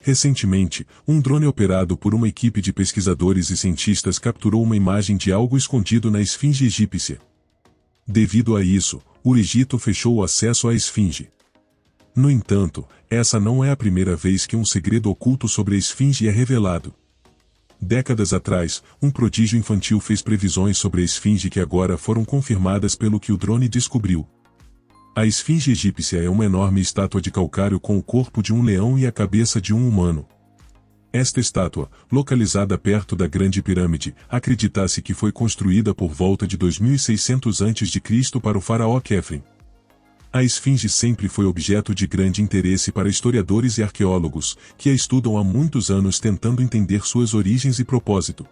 Recentemente, um drone operado por uma equipe de pesquisadores e cientistas capturou uma imagem de algo escondido na esfinge egípcia. Devido a isso, o Egito fechou o acesso à esfinge. No entanto, essa não é a primeira vez que um segredo oculto sobre a esfinge é revelado. Décadas atrás, um prodígio infantil fez previsões sobre a esfinge que agora foram confirmadas pelo que o drone descobriu. A esfinge egípcia é uma enorme estátua de calcário com o corpo de um leão e a cabeça de um humano. Esta estátua, localizada perto da Grande Pirâmide, acredita-se que foi construída por volta de 2600 a.C. para o faraó Khefren. A esfinge sempre foi objeto de grande interesse para historiadores e arqueólogos, que a estudam há muitos anos tentando entender suas origens e propósito.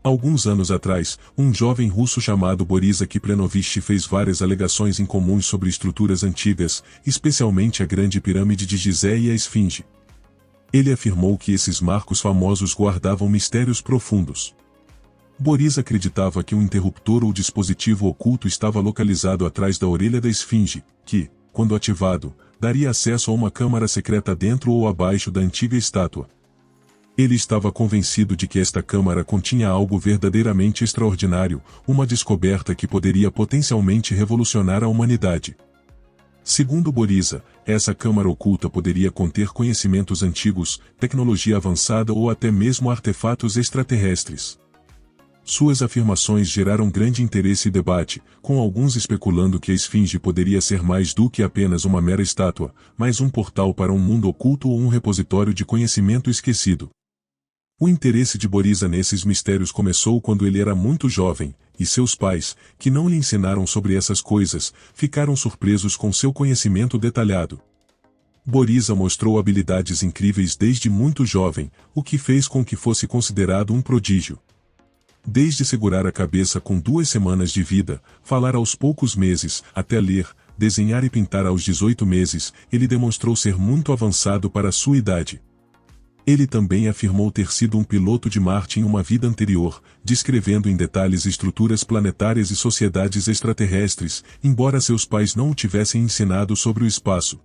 Alguns anos atrás, um jovem russo chamado Boris Kiprianovich fez várias alegações incomuns sobre estruturas antigas, especialmente a Grande Pirâmide de Gizé e a Esfinge. Ele afirmou que esses marcos famosos guardavam mistérios profundos. Boris acreditava que um interruptor ou dispositivo oculto estava localizado atrás da orelha da esfinge, que, quando ativado, daria acesso a uma câmara secreta dentro ou abaixo da antiga estátua. Ele estava convencido de que esta câmara continha algo verdadeiramente extraordinário, uma descoberta que poderia potencialmente revolucionar a humanidade. Segundo Boris, essa câmara oculta poderia conter conhecimentos antigos, tecnologia avançada ou até mesmo artefatos extraterrestres. Suas afirmações geraram grande interesse e debate, com alguns especulando que a esfinge poderia ser mais do que apenas uma mera estátua, mas um portal para um mundo oculto ou um repositório de conhecimento esquecido. O interesse de Boris nesses mistérios começou quando ele era muito jovem, e seus pais, que não lhe ensinaram sobre essas coisas, ficaram surpresos com seu conhecimento detalhado. Boris mostrou habilidades incríveis desde muito jovem, o que fez com que fosse considerado um prodígio. Desde segurar a cabeça com 2 semanas de vida, falar aos poucos meses, até ler, desenhar e pintar aos 18 meses, ele demonstrou ser muito avançado para sua idade. Ele também afirmou ter sido um piloto de Marte em uma vida anterior, descrevendo em detalhes estruturas planetárias e sociedades extraterrestres, embora seus pais não o tivessem ensinado sobre o espaço.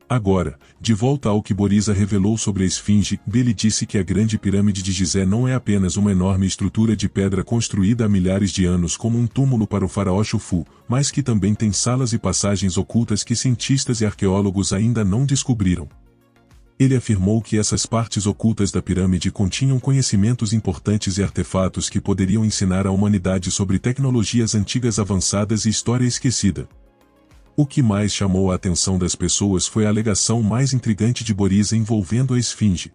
Agora, de volta ao que Boris revelou sobre a esfinge, ele disse que a Grande Pirâmide de Gizé não é apenas uma enorme estrutura de pedra construída há milhares de anos como um túmulo para o faraó Xufu, mas que também tem salas e passagens ocultas que cientistas e arqueólogos ainda não descobriram. Ele afirmou que essas partes ocultas da pirâmide continham conhecimentos importantes e artefatos que poderiam ensinar à humanidade sobre tecnologias antigas avançadas e história esquecida. O que mais chamou a atenção das pessoas foi a alegação mais intrigante de Boris envolvendo a esfinge.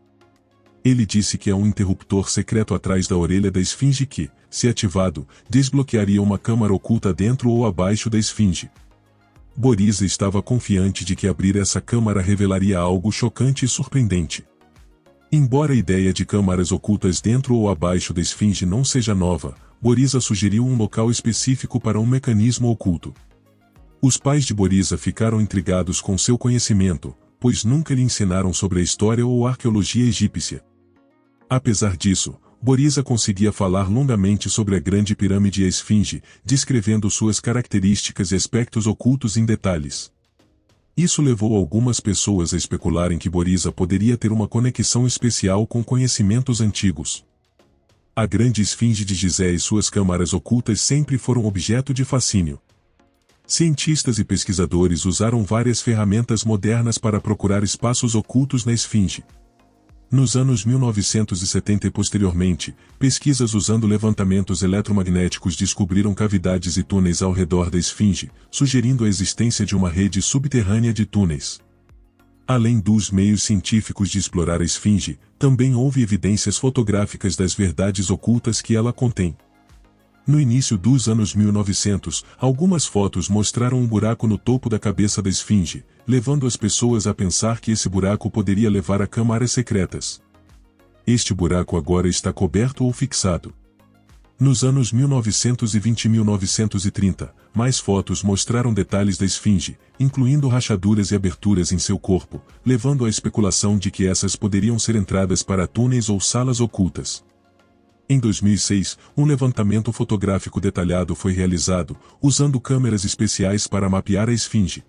Ele disse que há um interruptor secreto atrás da orelha da esfinge que, se ativado, desbloquearia uma câmara oculta dentro ou abaixo da esfinge. Boris estava confiante de que abrir essa câmara revelaria algo chocante e surpreendente. Embora a ideia de câmaras ocultas dentro ou abaixo da esfinge não seja nova, Boris sugeriu um local específico para um mecanismo oculto. Os pais de Boris ficaram intrigados com seu conhecimento, pois nunca lhe ensinaram sobre a história ou arqueologia egípcia. Apesar disso, Boris conseguia falar longamente sobre a Grande Pirâmide e a Esfinge, descrevendo suas características e aspectos ocultos em detalhes. Isso levou algumas pessoas a especularem que Boris poderia ter uma conexão especial com conhecimentos antigos. A Grande Esfinge de Gizé e suas câmaras ocultas sempre foram objeto de fascínio. Cientistas e pesquisadores usaram várias ferramentas modernas para procurar espaços ocultos na Esfinge. Nos anos 1970 e posteriormente, pesquisas usando levantamentos eletromagnéticos descobriram cavidades e túneis ao redor da esfinge, sugerindo a existência de uma rede subterrânea de túneis. Além dos meios científicos de explorar a esfinge, também houve evidências fotográficas das verdades ocultas que ela contém. No início dos anos 1900, algumas fotos mostraram um buraco no topo da cabeça da esfinge, levando as pessoas a pensar que esse buraco poderia levar a câmaras secretas. Este buraco agora está coberto ou fixado. Nos anos 1920 e 1930, mais fotos mostraram detalhes da esfinge, incluindo rachaduras e aberturas em seu corpo, levando à especulação de que essas poderiam ser entradas para túneis ou salas ocultas. Em 2006, um levantamento fotográfico detalhado foi realizado, usando câmeras especiais para mapear a esfinge.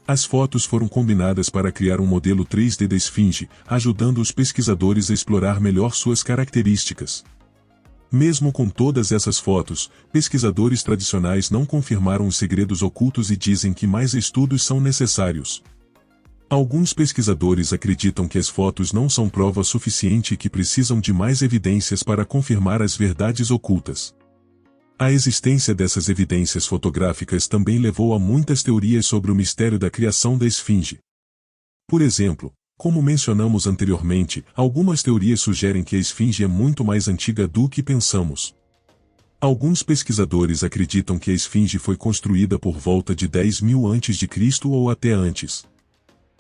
As fotos foram combinadas para criar um modelo 3D da esfinge, ajudando os pesquisadores a explorar melhor suas características. Mesmo com todas essas fotos, pesquisadores tradicionais não confirmaram os segredos ocultos e dizem que mais estudos são necessários. Alguns pesquisadores acreditam que as fotos não são prova suficiente e que precisam de mais evidências para confirmar as verdades ocultas. A existência dessas evidências fotográficas também levou a muitas teorias sobre o mistério da criação da esfinge. Por exemplo, como mencionamos anteriormente, algumas teorias sugerem que a esfinge é muito mais antiga do que pensamos. Alguns pesquisadores acreditam que a esfinge foi construída por volta de 10.000 a.C. ou até antes.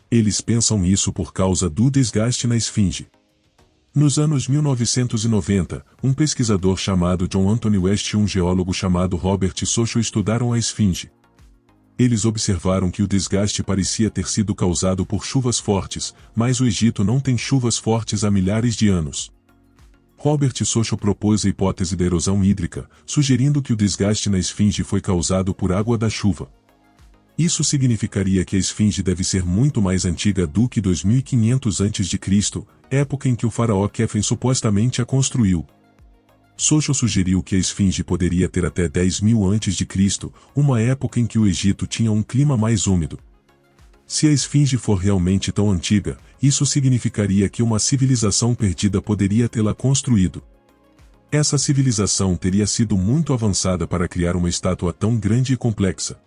Eles pensam isso por causa do desgaste na esfinge. Nos anos 1990, um pesquisador chamado John Anthony West e um geólogo chamado Robert Socho estudaram a esfinge. Eles observaram que o desgaste parecia ter sido causado por chuvas fortes, mas o Egito não tem chuvas fortes há milhares de anos. Robert Socho propôs a hipótese da erosão hídrica, sugerindo que o desgaste na esfinge foi causado por água da chuva. Isso significaria que a esfinge deve ser muito mais antiga do que 2500 a.C., época em que o faraó Quefren supostamente a construiu. Socho sugeriu que a esfinge poderia ter até 10.000 a.C., uma época em que o Egito tinha um clima mais úmido. Se a esfinge for realmente tão antiga, isso significaria que uma civilização perdida poderia tê-la construído. Essa civilização teria sido muito avançada para criar uma estátua tão grande e complexa.